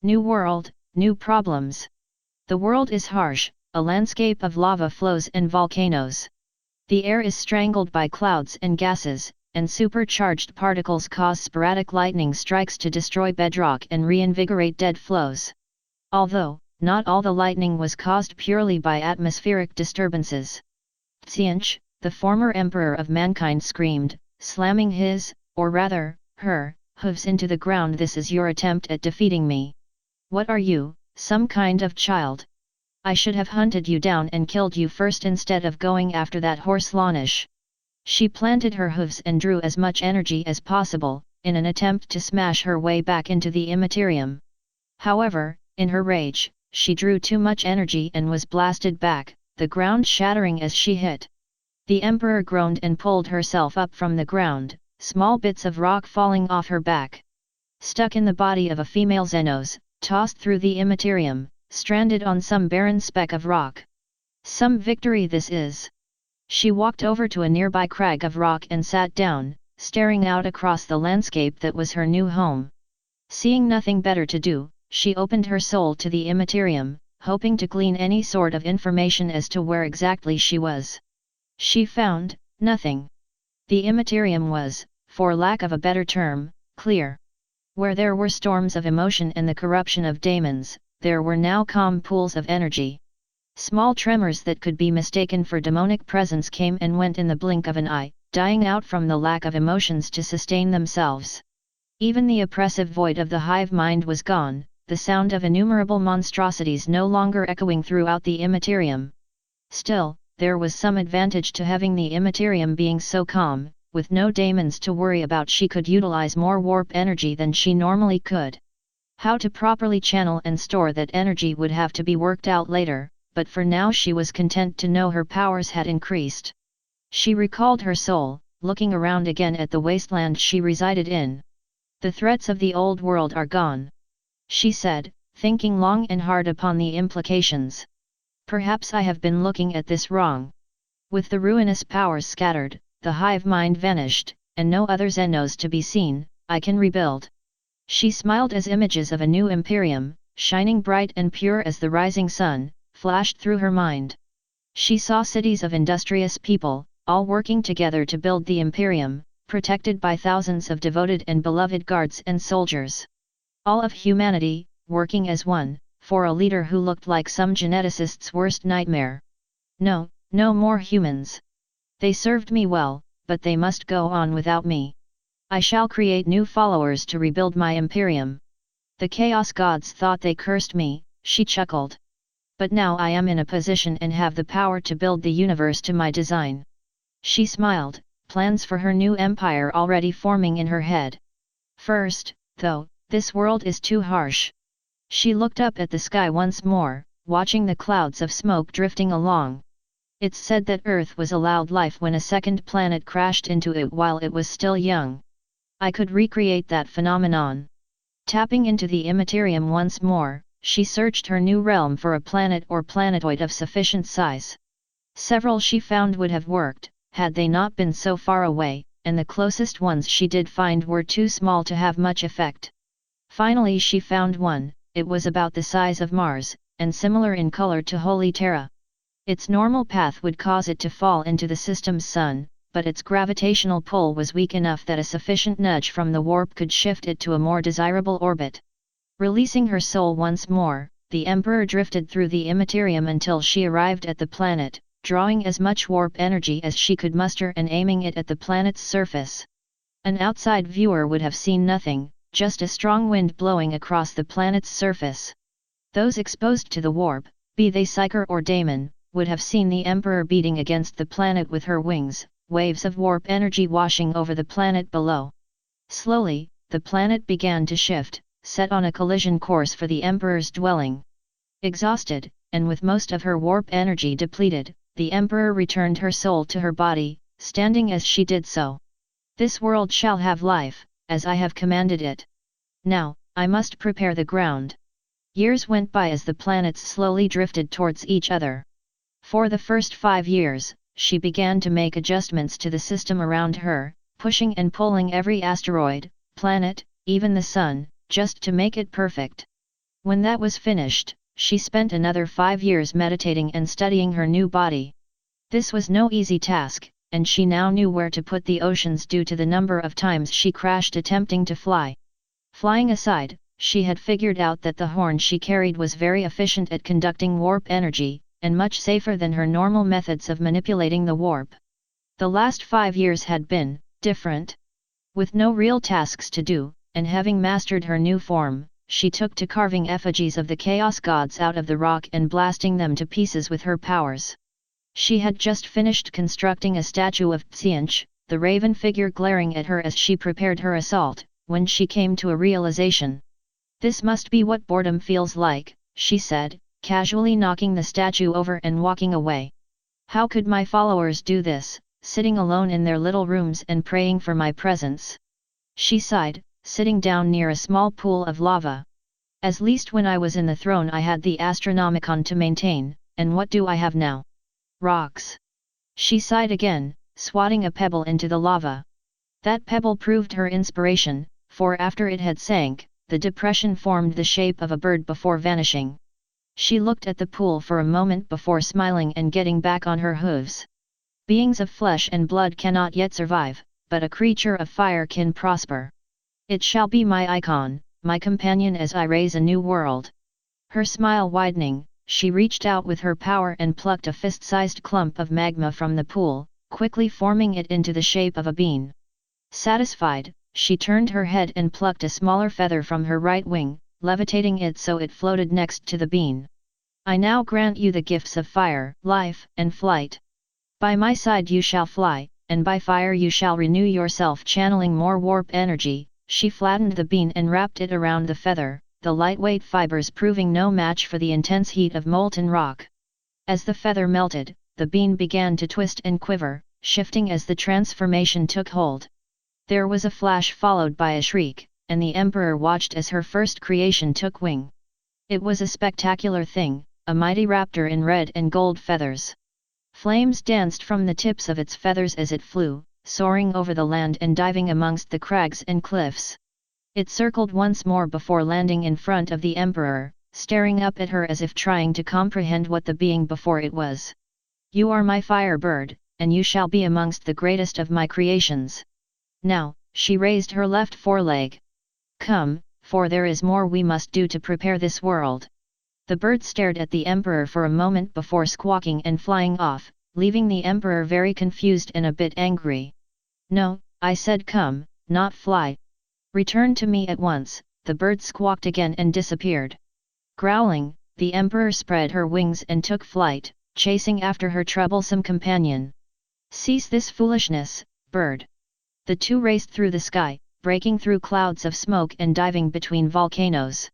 New world, new problems. The world is harsh, a landscape of lava flows and volcanoes. The air is strangled by clouds and gases, and supercharged particles cause sporadic lightning strikes to destroy bedrock and reinvigorate dead flows. Although, not all the lightning was caused purely by atmospheric disturbances. Tsianch, the former emperor of mankind, screamed, slamming his, or rather, her, hooves into the ground. This is your attempt at defeating me. What are you, some kind of child? I should have hunted you down and killed you first instead of going after that horse Lanish. She planted her hooves and drew as much energy as possible, in an attempt to smash her way back into the immaterium. However, in her rage, she drew too much energy and was blasted back, the ground shattering as she hit. The emperor groaned and pulled herself up from the ground, small bits of rock falling off her back. Stuck in the body of a female Xenos, tossed through the immaterium, stranded on some barren speck of rock. Some victory this is. She walked over to a nearby crag of rock and sat down, staring out across the landscape that was her new home. Seeing nothing better to do, she opened her soul to the immaterium, hoping to glean any sort of information as to where exactly she was. She found nothing. The immaterium was, for lack of a better term, clear. Where there were storms of emotion and the corruption of daemons, there were now calm pools of energy. Small tremors that could be mistaken for demonic presence came and went in the blink of an eye, dying out from the lack of emotions to sustain themselves. Even the oppressive void of the hive mind was gone, the sound of innumerable monstrosities no longer echoing throughout the immaterium. Still, there was some advantage to having the immaterium being so calm. With no daemons to worry about, she could utilize more warp energy than she normally could. How to properly channel and store that energy would have to be worked out later, but for now she was content to know her powers had increased. She recalled her soul, looking around again at the wasteland she resided in. The threats of the old world are gone, she said, thinking long and hard upon the implications. Perhaps I have been looking at this wrong. With the ruinous powers scattered, the hive mind vanished, and no other Xenos to be seen, I can rebuild. She smiled as images of a new Imperium, shining bright and pure as the rising sun, flashed through her mind. She saw cities of industrious people, all working together to build the Imperium, protected by thousands of devoted and beloved guards and soldiers. All of humanity, working as one, for a leader who looked like some geneticist's worst nightmare. No, no more humans. They served me well, but they must go on without me. I shall create new followers to rebuild my Imperium. The Chaos Gods thought they cursed me, she chuckled. But now I am in a position and have the power to build the universe to my design. She smiled, plans for her new empire already forming in her head. First, though, this world is too harsh. She looked up at the sky once more, watching the clouds of smoke drifting along. It's said that Earth was allowed life when a second planet crashed into it while it was still young. I could recreate that phenomenon. Tapping into the immaterium once more, she searched her new realm for a planet or planetoid of sufficient size. Several she found would have worked, had they not been so far away, and the closest ones she did find were too small to have much effect. Finally she found one. It was about the size of Mars, and similar in color to Holy Terra. Its normal path would cause it to fall into the system's sun, but its gravitational pull was weak enough that a sufficient nudge from the warp could shift it to a more desirable orbit. Releasing her soul once more, the Emperor drifted through the immaterium until she arrived at the planet, drawing as much warp energy as she could muster and aiming it at the planet's surface. An outside viewer would have seen nothing, just a strong wind blowing across the planet's surface. Those exposed to the warp, be they psyker or daemon, would have seen the Emperor beating against the planet with her wings, waves of warp energy washing over the planet below. Slowly, the planet began to shift, set on a collision course for the Emperor's dwelling. Exhausted, and with most of her warp energy depleted, the Emperor returned her soul to her body, standing as she did so. This world shall have life, as I have commanded it. Now, I must prepare the ground. Years went by as the planets slowly drifted towards each other. For the first 5 years, she began to make adjustments to the system around her, pushing and pulling every asteroid, planet, even the sun, just to make it perfect. When that was finished, she spent another 5 years meditating and studying her new body. This was no easy task, and she now knew where to put the oceans due to the number of times she crashed attempting to fly. Flying aside, she had figured out that the horn she carried was very efficient at conducting warp energy, and much safer than her normal methods of manipulating the warp. The last 5 years had been different. With no real tasks to do, and having mastered her new form, she took to carving effigies of the chaos gods out of the rock and blasting them to pieces with her powers. She had just finished constructing a statue of Tsianch, the raven figure glaring at her as she prepared her assault, when she came to a realization. This must be what boredom feels like, she said, casually knocking the statue over and walking away. How could my followers do this, sitting alone in their little rooms and praying for my presence? She sighed, sitting down near a small pool of lava. At least when I was in the throne I had the Astronomicon to maintain, and what do I have now? Rocks. She sighed again, swatting a pebble into the lava. That pebble proved her inspiration, for after it had sank, the depression formed the shape of a bird before vanishing. She looked at the pool for a moment before smiling and getting back on her hooves. Beings of flesh and blood cannot yet survive, but a creature of fire can prosper. It shall be my icon, my companion as I raise a new world. Her smile widening, she reached out with her power and plucked a fist-sized clump of magma from the pool, quickly forming it into the shape of a bean. Satisfied, she turned her head and plucked a smaller feather from her right wing, levitating it so it floated next to the bean. I now grant you the gifts of fire, life, and flight. By my side you shall fly, and by fire you shall renew yourself, channeling more warp energy. She flattened the bean and wrapped it around the feather, the lightweight fibers proving no match for the intense heat of molten rock. As the feather melted, the bean began to twist and quiver, shifting as the transformation took hold. There was a flash followed by a shriek, and the Emperor watched as her first creation took wing. It was a spectacular thing, a mighty raptor in red and gold feathers. Flames danced from the tips of its feathers as it flew, soaring over the land and diving amongst the crags and cliffs. It circled once more before landing in front of the Emperor, staring up at her as if trying to comprehend what the being before it was. You are my fire bird, and you shall be amongst the greatest of my creations. Now, she raised her left foreleg. Come, for there is more we must do to prepare this world. The bird stared at the Emperor for a moment before squawking and flying off, leaving the Emperor very confused and a bit angry. No, I said come, not fly. Return to me at once, the bird squawked again and disappeared. Growling, the Emperor spread her wings and took flight, chasing after her troublesome companion. Cease this foolishness, bird. The two raced through the sky, breaking through clouds of smoke and diving between volcanoes.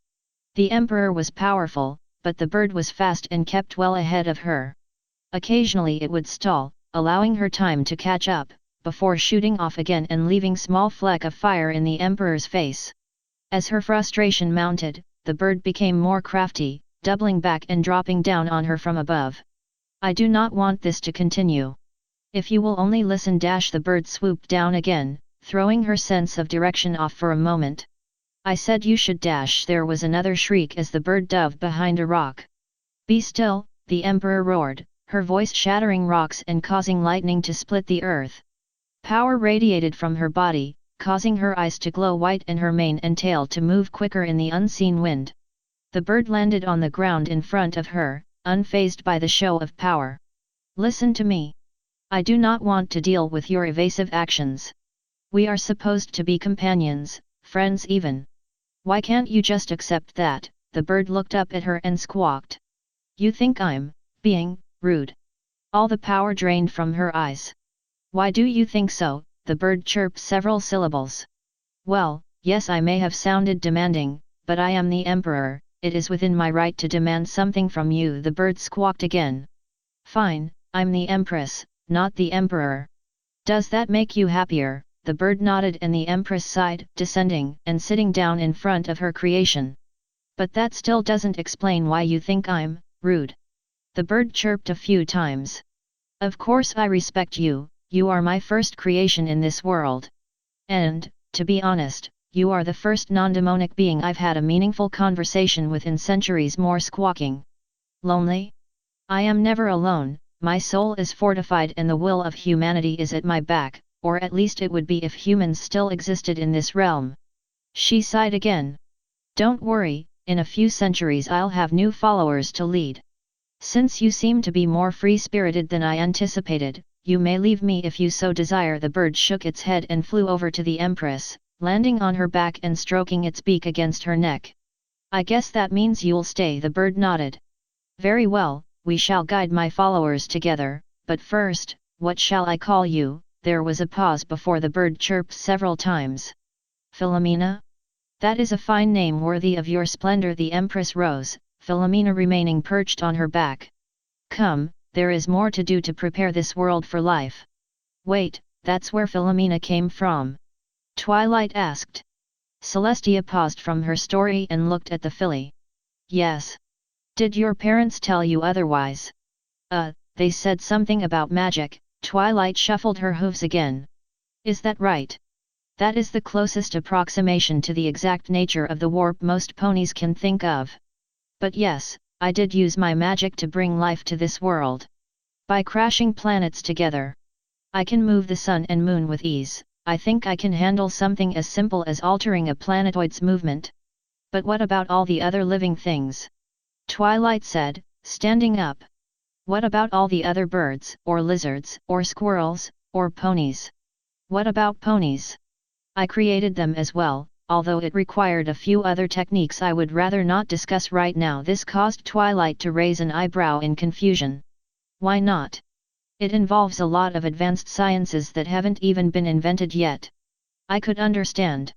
The Emperor was powerful, but the bird was fast and kept well ahead of her. Occasionally it would stall, allowing her time to catch up, before shooting off again and leaving small fleck of fire in the Emperor's face. As her frustration mounted, the bird became more crafty, doubling back and dropping down on her from above. I do not want this to continue. If you will only listen. The bird swooped down again, throwing her sense of direction off for a moment. I said you should. There was another shriek as the bird dove behind a rock. Be still, the Emperor roared, her voice shattering rocks and causing lightning to split the earth. Power radiated from her body, causing her eyes to glow white and her mane and tail to move quicker in the unseen wind. The bird landed on the ground in front of her, unfazed by the show of power. Listen to me. I do not want to deal with your evasive actions. We are supposed to be companions, friends even. Why can't you just accept that? The bird looked up at her and squawked. You think I'm being rude? All the power drained from her eyes. Why do you think so? The bird chirped several syllables. Well, yes, I may have sounded demanding, but I am the Emperor, it is within my right to demand something from you. The bird squawked again. Fine, I'm the Empress, not the Emperor. Does that make you happier? The bird nodded and the Empress sighed, descending and sitting down in front of her creation. But that still doesn't explain why you think I'm rude. The bird chirped a few times. Of course I respect you, you are my first creation in this world. And, to be honest, you are the first non-demonic being I've had a meaningful conversation with in centuries. More squawking. Lonely? I am never alone, my soul is fortified and the will of humanity is at my back, or at least it would be if humans still existed in this realm. She sighed again. Don't worry, in a few centuries I'll have new followers to lead. Since you seem to be more free-spirited than I anticipated, you may leave me if you so desire. The bird shook its head and flew over to the Empress, landing on her back and stroking its beak against her neck. I guess that means you'll stay. The bird nodded. Very well, we shall guide my followers together, but first, what shall I call you? There was a pause before the bird chirped several times. Philomena? That is a fine name worthy of your splendor. The Empress rose, Philomena remaining perched on her back. Come, there is more to do to prepare this world for life. Wait, that's where Philomena came from? Twilight asked. Celestia paused from her story and looked at the filly. Yes. Did your parents tell you otherwise? They said something about magic. Twilight shuffled her hooves again. Is that right? That is the closest approximation to the exact nature of the warp most ponies can think of. But yes, I did use my magic to bring life to this world. By crashing planets together. I can move the sun and moon with ease. I think I can handle something as simple as altering a planetoid's movement. But what about all the other living things? Twilight said, standing up. What about all the other birds, or lizards, or squirrels, or ponies? What about ponies? I created them as well, although it required a few other techniques I would rather not discuss right now. This caused Twilight to raise an eyebrow in confusion. Why not? It involves a lot of advanced sciences that haven't even been invented yet. I could understand.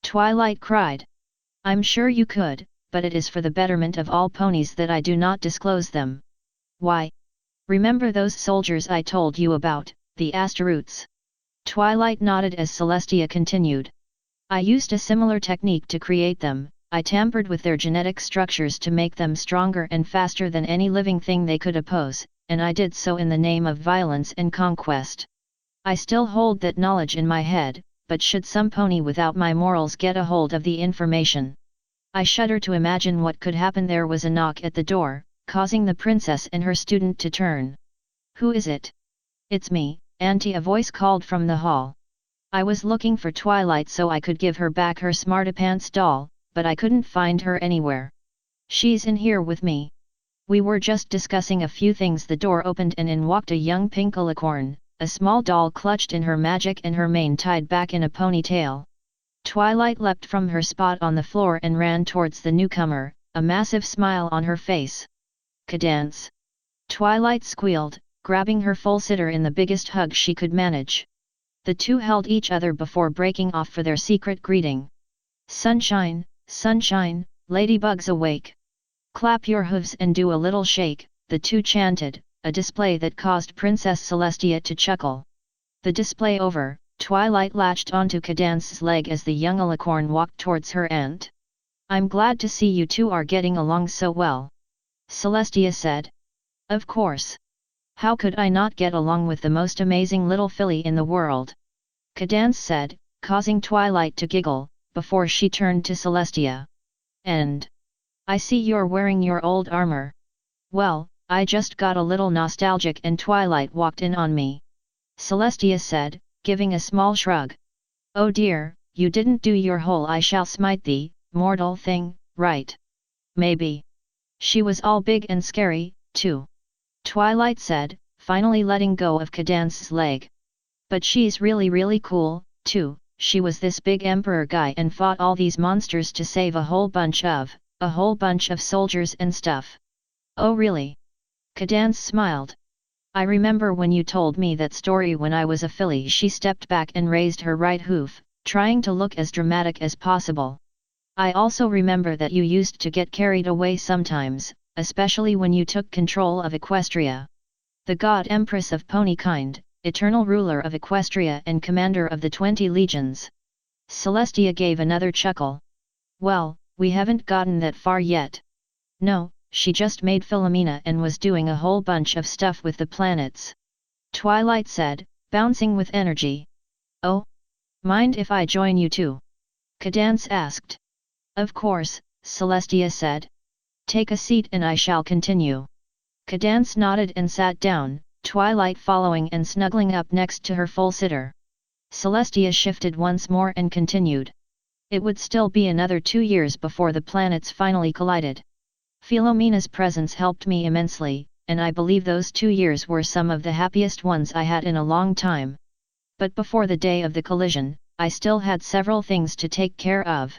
Twilight cried. I'm sure you could, but it is for the betterment of all ponies that I do not disclose them. Why? Remember those soldiers I told you about, the Asteroutes? Twilight nodded as Celestia continued. I used a similar technique to create them. I tampered with their genetic structures to make them stronger and faster than any living thing they could oppose, and I did so in the name of violence and conquest. I still hold that knowledge in my head, but should some pony without my morals get a hold of the information? I shudder to imagine what could happen. There was a knock at the door, causing the princess and her student to turn. Who is it? It's me, Auntie, a voice called from the hall. I was looking for Twilight so I could give her back her smartpants doll, but I couldn't find her anywhere. She's in here with me. We were just discussing a few things. The door opened and in walked a young pink alicorn, a small doll clutched in her magic and her mane tied back in a ponytail. Twilight leapt from her spot on the floor and ran towards the newcomer, a massive smile on her face. Cadance! Twilight squealed, grabbing her full sitter in the biggest hug she could manage. The two held each other before breaking off for their secret greeting. Sunshine, sunshine, ladybugs awake! Clap your hooves and do a little shake, the two chanted, a display that caused Princess Celestia to chuckle. The display over, Twilight latched onto Cadance's leg as the young alicorn walked towards her aunt. I'm glad to see you two are getting along so well. Celestia said. Of course. How could I not get along with the most amazing little filly in the world? Cadance said, causing Twilight to giggle, before she turned to Celestia. And I see you're wearing your old armor. Well, I just got a little nostalgic and Twilight walked in on me. Celestia said, giving a small shrug. Oh dear, you didn't do your whole I shall smite thee, mortal thing, right? Maybe. She was all big and scary, too. Twilight said, finally letting go of Cadance's leg. But she's really cool, too. She was this big emperor guy and fought all these monsters to save a whole bunch of soldiers and stuff. Oh really? Cadance smiled. I remember when you told me that story when I was a filly. She stepped back and raised her right hoof, trying to look as dramatic as possible. I also remember that you used to get carried away sometimes, especially when you took control of Equestria. The god Empress of Ponykind, eternal ruler of Equestria and commander of the 20 legions. Celestia gave another chuckle. Well, we haven't gotten that far yet. No, she just made Philomena and was doing a whole bunch of stuff with the planets. Twilight said, bouncing with energy. Oh? Mind if I join you too? Cadance asked. Of course, Celestia said. Take a seat and I shall continue. Cadance nodded and sat down, Twilight following and snuggling up next to her full sitter. Celestia shifted once more and continued. It would still be another 2 years before the planets finally collided. Philomena's presence helped me immensely, and I believe those 2 years were some of the happiest ones I had in a long time. But before the day of the collision, I still had several things to take care of.